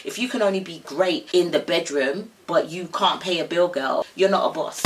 if you can only be great in the bedroom but you can't pay a bill, girl, you're not a boss.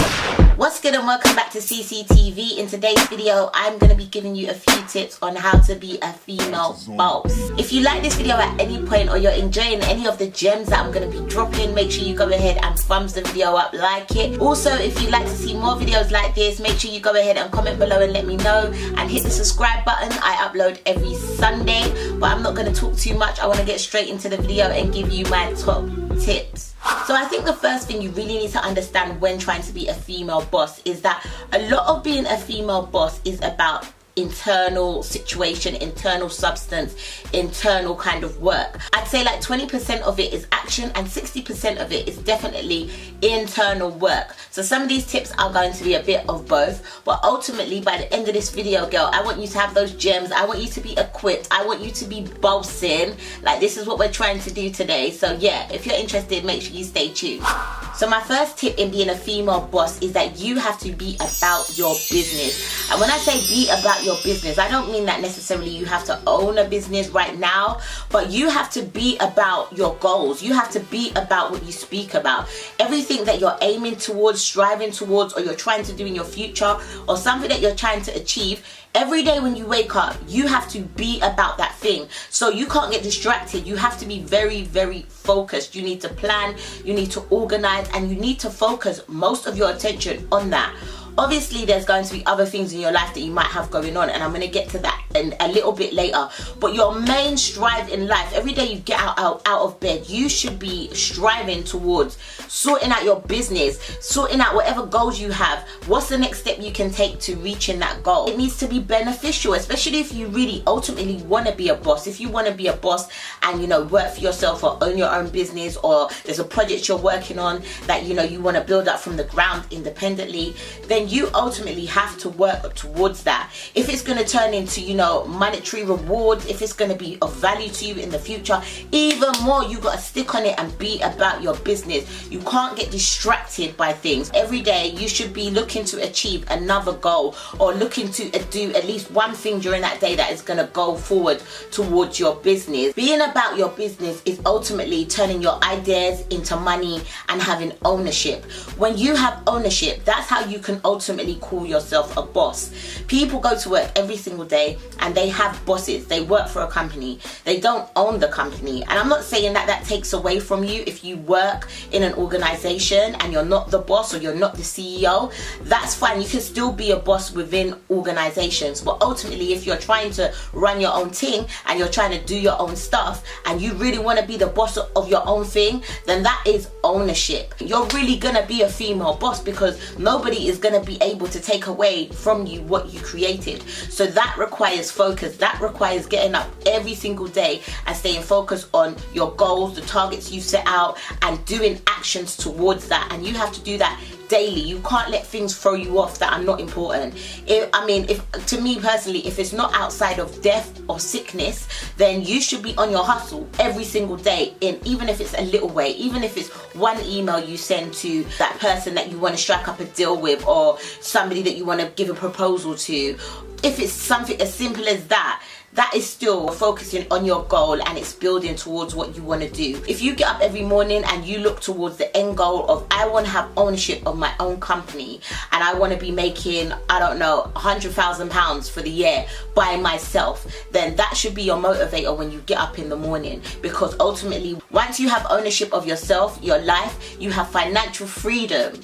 What's good and welcome back to CCTV. In today's video, I'm going to be giving you a few tips on how to be a female boss. If you like this video at any point or you're enjoying any of the gems that I'm going to be dropping, make sure you go ahead and thumbs the video up, like it. Also, if you'd like to see more videos like this, make sure you go ahead and comment below and let me know, and hit the subscribe button. I upload every Sunday, but I'm not going to talk too much. I want to get straight into the video and give you my top tips. So I think the first thing you really need to understand when trying to be a female boss is that a lot of being a female boss is about internal situation, internal substance, internal kind of work. I'd say like 20% of it is action and 60% of it is definitely internal work. So some of these tips are going to be a bit of both, but ultimately by the end of this video, girl, I want you to have those gems. I want you to be equipped. I want you to be bossing. Like, this is what we're trying to do today. So yeah, if you're interested, make sure you stay tuned. So my first tip in being a female boss is that you have to be about your business. And when I say be about your business, I don't mean that necessarily you have to own a business right now, but you have to be about your goals. You have to be about what you speak about. Everything that you're aiming towards, striving towards, or you're trying to do in your future, or something that you're trying to achieve, every day when you wake up, you have to be about that thing. So you can't get distracted. You have to be very, very focused. You need to plan, you need to organize, and you need to focus most of your attention on that. Obviously, there's going to be other things in your life that you might have going on, and I'm going to get to that in a little bit later. But your main strive in life, every day you get out of bed, you should be striving towards sorting out your business, sorting out whatever goals you have. What's the next step you can take to reaching that goal? It needs to be beneficial, especially if you really ultimately want to be a boss. If you want to be a boss and, you know, work for yourself or own your own business, or there's a project you're working on that, you know, you want to build up from the ground independently, then you ultimately have to work towards that. If it's going to turn into, you know, monetary rewards, if it's going to be of value to you in the future, even more, you got to stick on it and be about your business. You can't get distracted by things. Every day you should be looking to achieve another goal, or looking to do at least one thing during that day that is going to go forward towards your business. Being about your business is ultimately turning your ideas into money and having ownership. When you have ownership, that's how you can ultimately call yourself a boss. People go to work every single day and they have bosses. They work for a company. They don't own the company. And I'm not saying that that takes away from you if you work in an organization and you're not the boss or you're not the CEO. That's fine. You can still be a boss within organizations. But ultimately, if you're trying to run your own thing and you're trying to do your own stuff and you really want to be the boss of your own thing, then that is ownership. You're really going to be a female boss because nobody is going to be able to take away from you what you created. So that requires focus. That requires getting up every single day and staying focused on your goals, the targets you set out, and doing actions towards that. And you have to do that daily. You can't let things throw you off that are not important. If to me personally, if it's not outside of death or sickness, then you should be on your hustle every single day, even if it's a little way, even if it's one email you send to that person that you want to strike up a deal with, or somebody that you want to give a proposal to. If it's something as simple as that, that is still focusing on your goal and it's building towards what you want to do. If you get up every morning and you look towards the end goal of, I want to have ownership of my own company and I want to be making, I don't know, £100,000 for the year by myself, then that should be your motivator when you get up in the morning. Because ultimately, once you have ownership of yourself, your life, you have financial freedom.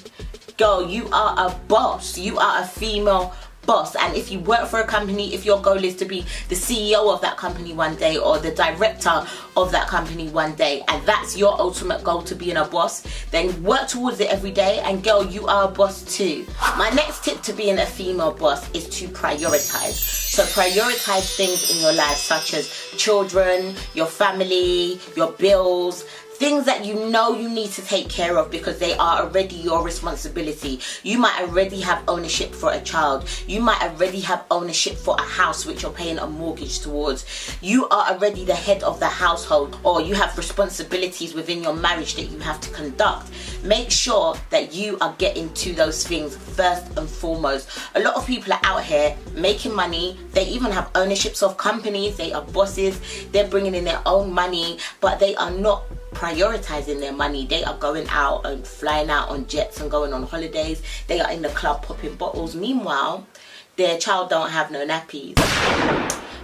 Girl, you are a boss. You are a female boss. And if you work for a company, if your goal is to be the CEO of that company one day, or the director of that company one day, and that's your ultimate goal, to being a boss, then work towards it every day, and girl, you are a boss too. My next tip to being a female boss is to prioritize. So prioritize things in your life, such as children, your family, your bills, things that you know you need to take care of because they are already your responsibility. You might already have ownership for a child. You might already have ownership for a house which you're paying a mortgage towards. You are already the head of the household, or you have responsibilities within your marriage that you have to conduct. Make sure that you are getting to those things first and foremost. A lot of people are out here making money. They even have ownerships of companies. They are bosses. They're bringing in their own money, but they are not prioritizing their money. They are going out and flying out on jets and going on holidays. They are in the club popping bottles. Meanwhile, their child don't have no nappies.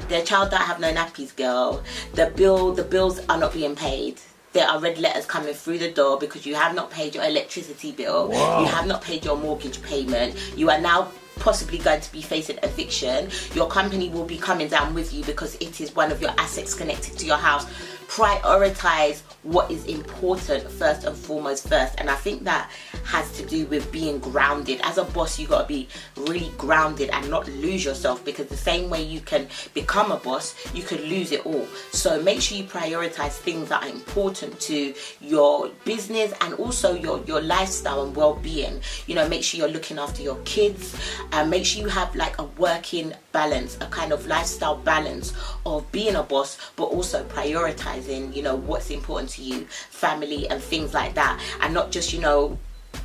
Their child don't have no nappies, girl. The bills are not being paid. There are red letters coming through the door because you have not paid your electricity bill. Wow. You have not paid your mortgage payment. You are now possibly going to be facing eviction. Your company will be coming down with you because it is one of your assets connected to your house. Prioritize what is important first and foremost first. And I think that has to do with being grounded. As a boss, you got to be really grounded and not lose yourself, because the same way you can become a boss, you could lose it all. So make sure you prioritize things that are important to your business and also your lifestyle and well-being. You know, make sure you're looking after your kids, and make sure you have like a working balance, a kind of lifestyle balance of being a boss, but also prioritizing, you know, what's important to you, family and things like that, and not just, you know,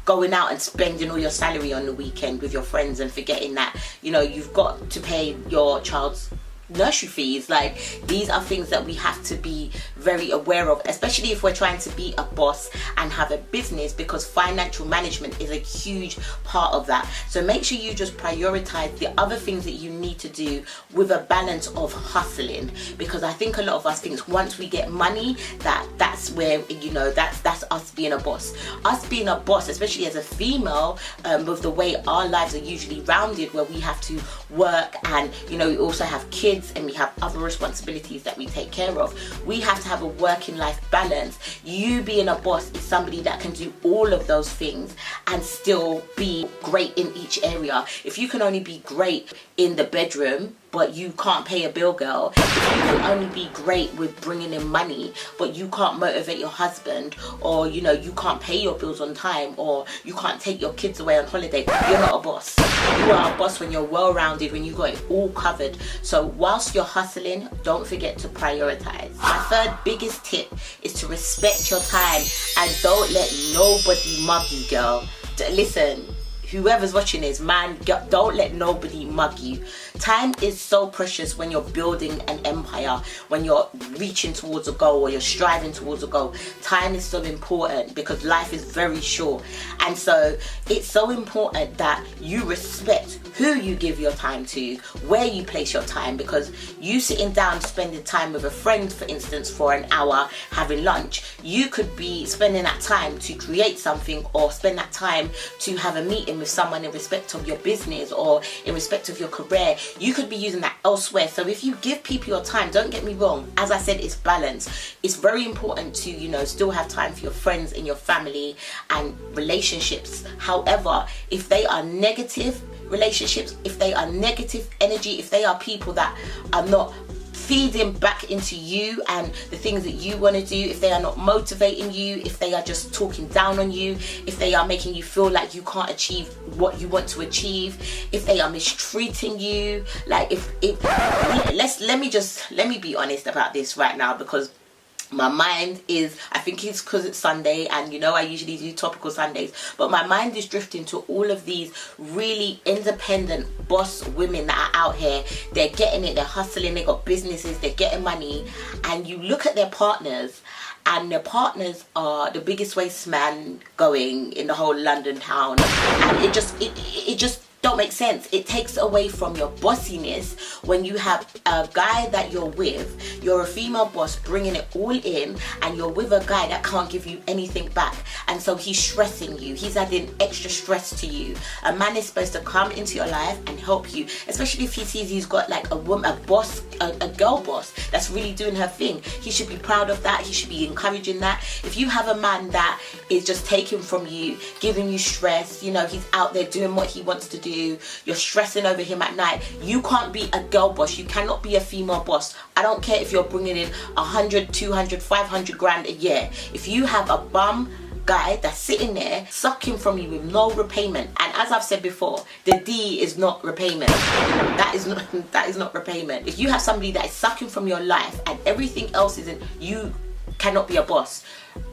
going out and spending all your salary on the weekend with your friends and forgetting that, you know, you've got to pay your child's nursery fees. Like, these are things that we have to be very aware of, especially if we're trying to be a boss and have a business, because financial management is a huge part of that. So make sure you just prioritize the other things that you need to do with a balance of hustling, because I think a lot of us think once we get money, that's where, you know, that's us being a boss. Us being a boss, especially as a female, with the way our lives are usually rounded, where we have to work and, you know, we also have kids and we have other responsibilities that we take care of. We have to have a working life balance. You being a boss is somebody that can do all of those things and still be great in each area. If you can only be great in the bedroom but you can't pay a bill, girl, if you can only be great with bringing in money but you can't motivate your husband, or, you know, you can't pay your bills on time, or you can't take your kids away on holiday, you're not a boss. You are a boss when you're well-rounded, when you got it all covered. So whilst you're hustling, don't forget to prioritize. My third biggest tip is to respect your time and don't let nobody mug you, girl. Listen, whoever's watching this, man, don't let nobody mug you. Time is so precious when you're building an empire, when you're reaching towards a goal or you're striving towards a goal. Time is so important because life is very short. And so it's so important that you respect who you give your time to, where you place your time, because you sitting down spending time with a friend, for instance, for an hour having lunch, you could be spending that time to create something, or spend that time to have a meeting with someone in respect of your business or in respect of your career. You could be using that elsewhere. So if you give people your time, don't get me wrong, as I said, it's balance. It's very important to, you know, still have time for your friends and your family and relationships. However, if they are negative relationships, if they are negative energy, if they are people that are not feeding back into you and the things that you want to do, if they are not motivating you, if they are just talking down on you, if they are making you feel like you can't achieve what you want to achieve, if they are mistreating you, like let me be honest about this right now, because my mind is, I think it's because it's Sunday and, you know, I usually do topical Sundays, but my mind is drifting to all of these really independent boss women that are out here. They're getting it, they're hustling, they got businesses, they're getting money, and you look at their partners, and their partners are the biggest waste man going in the whole London town, and it just don't make sense. It takes away from your bossiness when you have a guy that you're with, you're a female boss bringing it all in, and you're with a guy that can't give you anything back, and so he's stressing you, he's adding extra stress to you. A man is supposed to come into your life and help you, especially if he sees he's got like a woman, a boss, a girl boss that's really doing her thing. He should be proud of that, he should be encouraging that. If you have a man that is just taking from you, giving you stress, you know, he's out there doing what he wants to do, you're stressing over him at night, you can't be a girl boss, you cannot be a female boss. I don't care if you're bringing in 100, 200, 500 grand a year. If you have a bum guy that's sitting there sucking from you with no repayment, and as I've said before, the D is not repayment. That is not repayment. If you have somebody that is sucking from your life and everything else isn't, you cannot be a boss.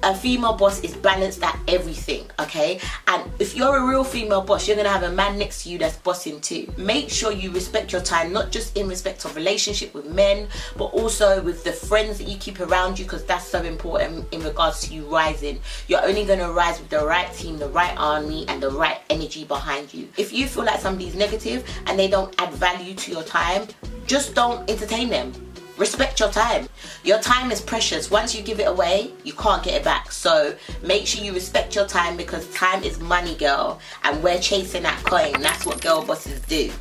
A female boss is balanced at everything, okay? And if you're a real female boss, you're gonna have a man next to you that's bossing too. Make sure you respect your time, not just in respect of relationship with men, but also with the friends that you keep around you, because that's so important in regards to you rising. You're only gonna rise with the right team, the right army, and the right energy behind you. If you feel like somebody's negative and they don't add value to your time, just don't entertain them. Respect your time. Your time is precious. Once you give it away, you can't get it back. So make sure you respect your time, because time is money, girl. And we're chasing that coin. That's what girl bosses do.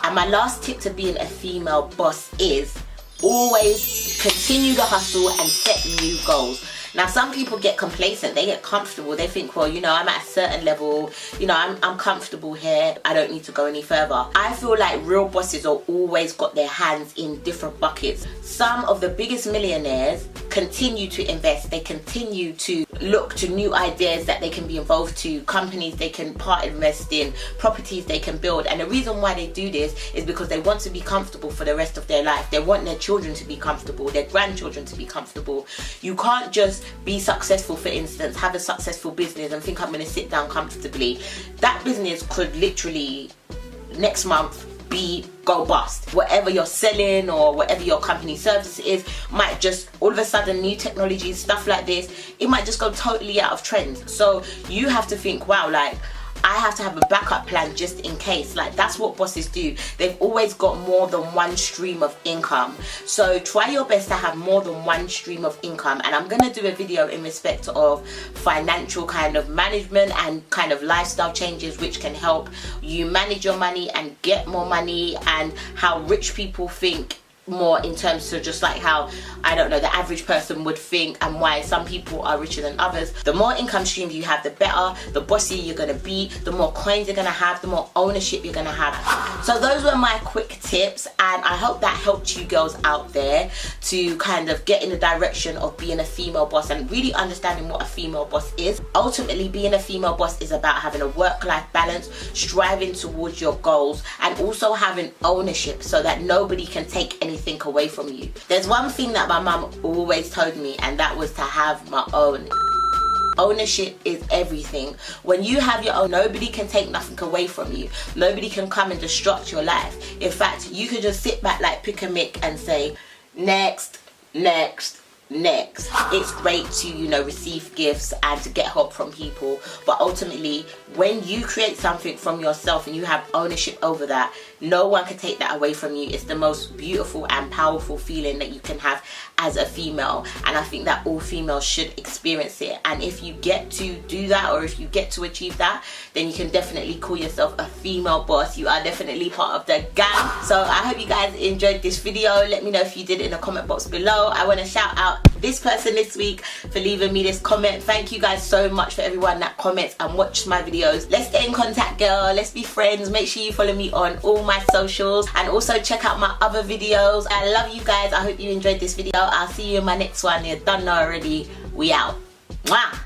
And my last tip to being a female boss is always continue the hustle and set new goals. Now, some people get complacent, they get comfortable, they think, well, you know, I'm at a certain level, you know, I'm comfortable here, I don't need to go any further. I feel like real bosses are always got their hands in different buckets. Some of the biggest millionaires continue to invest, they continue to look to new ideas that they can be involved to, companies they can part invest in, properties they can build. And the reason why they do this is because they want to be comfortable for the rest of their life. They want their children to be comfortable, their grandchildren to be comfortable. You can't just be successful, for instance, have a successful business and think I'm going to sit down comfortably. That business could literally next month go bust. Whatever you're selling or whatever your company service is might just all of a sudden, new technologies, stuff like this, it might just go totally out of trend. So you have to think, wow, like I have to have a backup plan just in case. Like, that's what bosses do. They've always got more than one stream of income. So try your best to have more than one stream of income. And I'm going to do a video in respect of financial kind of management and kind of lifestyle changes which can help you manage your money and get more money, and how rich people think more in terms of just like how, I don't know, the average person would think, and why some people are richer than others. The more income streams you have, the better, the bossier you're gonna be, the more coins you're gonna have, the more ownership you're gonna have. So those were my quick tips, and I hope that helped you girls out there to kind of get in the direction of being a female boss and really understanding what a female boss is. Ultimately, being a female boss is about having a work-life balance, striving towards your goals, and also having ownership so that nobody can take anything away from you. There's one thing that my mum always told me, and that was to have my own. Ownership is everything. When you have your own, nobody can take nothing away from you. Nobody can come and disrupt your life. In fact, you could just sit back like pick a mick and say, next, next, next. It's great to, you know, receive gifts and to get help from people, but ultimately when you create something from yourself and you have ownership over that, no one can take that away from you. It's the most beautiful and powerful feeling that you can have as a female, and I think that all females should experience it. And if you get to do that, or if you get to achieve that, then you can definitely call yourself a female boss. You are definitely part of the gang. So I hope you guys enjoyed this video. Let me know if you did in the comment box below. I want to shout out this person this week for leaving me this comment. Thank you guys so much for everyone that comments and watches my videos. Let's get in contact, girl. Let's be friends. Make sure you follow me on all my socials, and also check out my other videos. I love you guys. I hope you enjoyed this video. I'll see you in my next one. You're done already. We out. Mwah.